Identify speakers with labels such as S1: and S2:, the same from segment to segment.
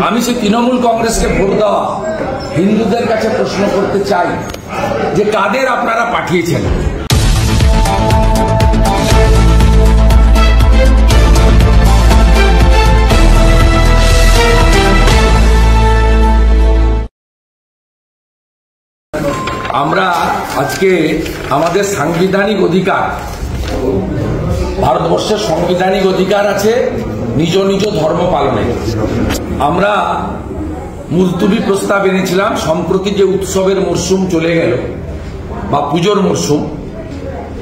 S1: আমি সে তৃণমূল কংগ্রেসকে ভোট দেওয়া হিন্দুদের কাছে প্রশ্ন করতে চাই যে কাদের আপনারা পাঠিয়েছেন। আমরা আজকে আমাদের সাংবিধানিক অধিকার, ভারতবর্ষের সাংবিধানিক অধিকার আছে নিজ নিজ ধর্ম পালনে। আমরা মুলতুবি প্রস্তাব এনেছিলাম। সম্প্রতি যে উৎসবের মরশুম চলে গেল বা পুজোর মরশুম,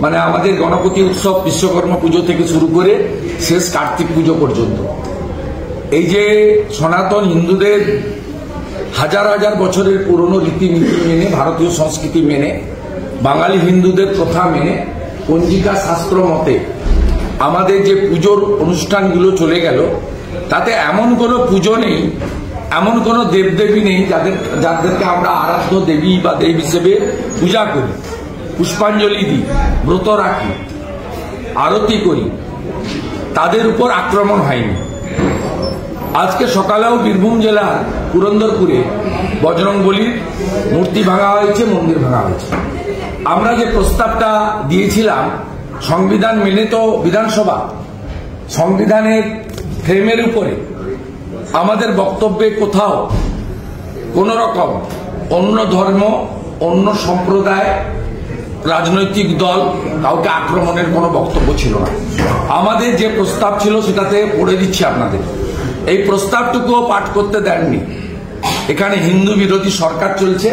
S1: মানে আমাদের গণপতি উৎসব, বিশ্বকর্মা পুজো থেকে শুরু করে শেষ কার্তিক পুজো পর্যন্ত, এই যে সনাতন হিন্দুদের হাজার হাজার বছরের পুরনো রীতিনীতি মেনে, ভারতীয় সংস্কৃতি মেনে, বাঙালি হিন্দুদের প্রথা মেনে, পঞ্জিকা শাস্ত্র মতে আমাদের যে পুজোর অনুষ্ঠানগুলো চলে গেল, তাতে এমন কোনো পুজো নেই, এমন কোনো দেবদেবী নেই যাদেরকে আমরা আরাধ্য দেবী বা দেব হিসেবে পূজা করি, পুষ্পাঞ্জলি দিই, ব্রত রাখি, আরতি করি, তাদের উপর আক্রমণ হয়নি। আজকে সকালেও বীরভূম জেলার পুরন্দরপুরে বজরংবলীর মূর্তি ভাঙা হয়েছে, মন্দির ভাঙা হয়েছে। আমরা যে প্রস্তাবটা দিয়েছিলাম সংবিধান মেনে, তো বিধানসভা সংবিধানের ফ্রেমের উপরে আমাদের বক্তব্যে কোথাও কোন রকম অন্য ধর্ম, অন্য সম্প্রদায়, রাজনৈতিক দল কাউকে আক্রমণের কোনো বক্তব্য ছিল না। আমাদের যে প্রস্তাব ছিল সেটাতে পড়ে দিচ্ছি আপনাদের। এই প্রস্তাবটুকুও পাঠ করতে দেননি। এখানে হিন্দু বিরোধী সরকার চলছে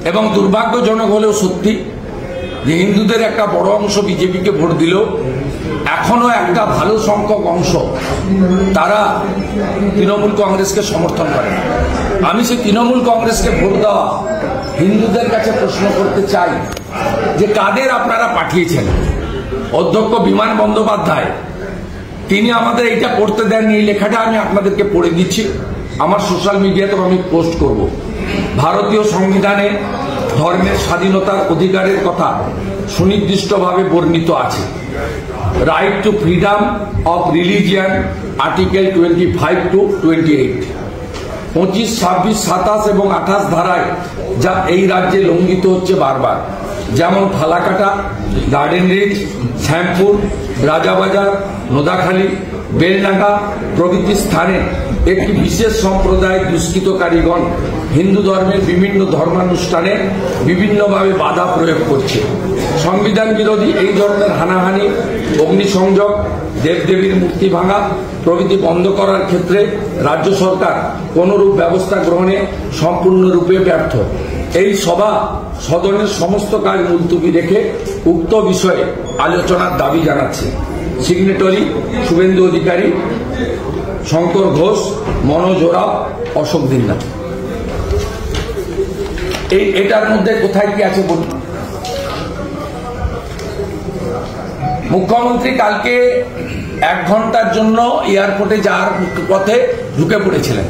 S1: এবং দুর্ভাগ্যজনক হলেও সত্যি যে হিন্দুদের একটা বড় অংশ বিজেপিকে ভোট দিল, এখনো একটা ভালো সংখ্যক অংশ তারা তৃণমূল কংগ্রেসকে সমর্থন করে। আমি সে তৃণমূল কংগ্রেসকে ভোট দেওয়া হিন্দুদের কাছে প্রশ্ন করতে চাই যে কাদের আপনারা পাঠিয়েছেন। অধ্যক্ষ বিমান বন্দ্যোপাধ্যায় তিনি আমাদের এইটা পড়তে দেননি। এই লেখাটা আমি আপনাদেরকে পড়ে দিচ্ছি, আমার সোশ্যাল মিডিয়াতেও আমি পোস্ট করব। ভারতীয় সংবিধানে ধর্মের স্বাধীনতার অধিকারের কথা সুনির্দিষ্টভাবে বর্ণিত আছে। Right two freedom of religion, article 25 to 28, 25, 26, 27 এবং 28 ধারায় যা এই রাজ্যে লঙ্ঘিত হচ্ছে বারবার, যেমন ফালাকাটা, গার্ডেন রিচ, শ্যামপুর, রাজাবাজার, নোদাখালী, বেলডাঙ্গা প্রভৃতি স্থানে একটি বিশেষ সম্প্রদায় দুষ্কৃতকারীগণ হিন্দু ধর্মের বিভিন্ন ধর্মানুষ্ঠানে বিভিন্নভাবে বাধা প্রয়োগ করছে। সংবিধান বিরোধী এই ধরনের হানাহানি, অগ্নিসংযোগ, দেবদেবীর মূর্তি ভাঙা প্রভৃতি বন্ধ করার ক্ষেত্রে রাজ্য সরকার কোনরূপ ব্যবস্থা গ্রহণে সম্পূর্ণরূপে ব্যর্থ। এই সভা সদনের সমস্ত কাজ মুলতুবি রেখে উক্ত বিষয়ে আলোচনার দাবি জানাচ্ছে। সিগনেটরি শুভেন্দু অধিকারী, শঙ্কর ঘোষ, মনোজ ওরাও, অশোক দিন্না। এটার মধ্যে কোথায় কি আছে বলুন। মুখ্যমন্ত্রী কালকে 1 ঘন্টার জন্য এয়ারপোর্টে যাওয়ার পথে ঢুকে পড়েছিলেন,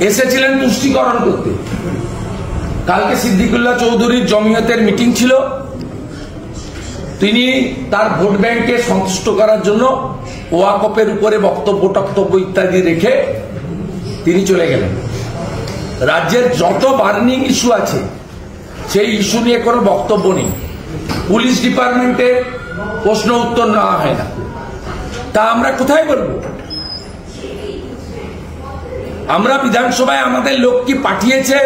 S1: এসেছিলেন তুষ্টিকরণ করতে। কালকে সিদ্দিকুল্লাহ চৌধুরীর জমিয়তের মিটিং ছিল, তিনি তার ভোট ব্যাংকে সন্তুষ্ট করার জন্য ওয়াকফের উপরে বক্তব্য ইত্যাদি রেখে তিনি চলে গেলেন। রাজ্যের যত বার্নিং ইস্যু আছে সেই ইস্যু নিয়ে কোনো বক্তব্য নেই। পুলিশ ডিপার্টমেন্টের প্রশ্ন উত্তর নেওয়া হয় না, তা আমরা কোথায় বলবো? আমরা বিধানসভায় আমাদের লোক কি পাঠিয়েছে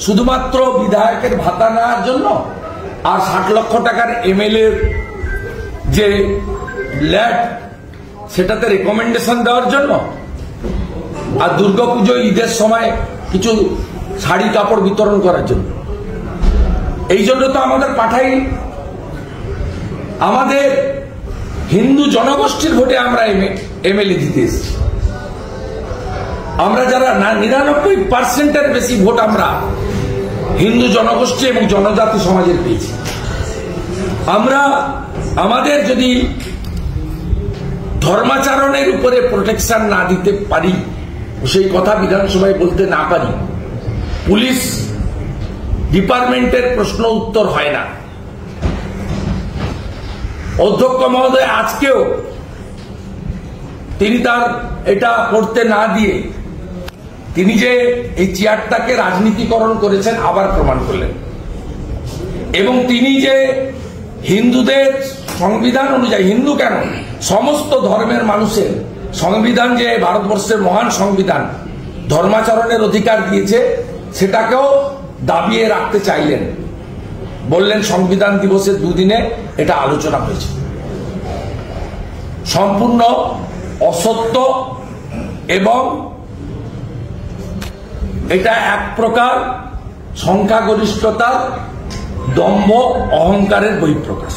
S1: শুধুমাত্র বিধায়কের ভাতা নেওয়ার জন্য আর 60 লক্ষ টাকার এমএলএ যে ল্যাট সেটাতে রেকমেন্ডেশন দেওয়ার জন্য, আর দুর্গাপুজো ঈদের সময় কিছু শাড়ি কাপড় বিতরণ করার জন্য? এই জন্য তো আমাদের পাঠাই। আমাদের হিন্দু জনগোষ্ঠীর ভোটে আমরা এমএলএ দিতে এসেছি। আমরা যারা 99% বেশি ভোট আমরা হিন্দু জনগোষ্ঠী এবং জনজাতি সমাজের পেয়েছি। আমরা আমাদের যদি ধর্মাচরণের উপরে প্রোটেকশন না দিতে পারি, সেই কথা বিধানসভায় বলতে না পারি, পুলিশ ডিপার্টমেন্টের প্রশ্ন উত্তর হয় না। অধ্যক্ষ মহোদয় আজকেও তিনি তার এটা করতে না দিয়ে তিনি যে এই চেয়ারটাকে রাজনীতিকরণ করেছেন আবার প্রমাণ করলেন। এবং তিনি যে হিন্দুদের সংবিধান অনুযায়ী, হিন্দু কেন, সমস্ত ধর্মের মানুষের সংবিধান, যে ভারতবর্ষের মহান সংবিধান ধর্মাচরণের অধিকার দিয়েছে, সেটাকেও দাবিয়ে রাখতে চাইলেন। বললেন সংবিধান দিবসের দুদিনে এটা আলোচনা হয়েছে। সম্পূর্ণ অসত্য এবং এটা এক প্রকার সংখ্যাগরিষ্ঠতার দম্ভ অহংকারের বহিঃপ্রকাশ।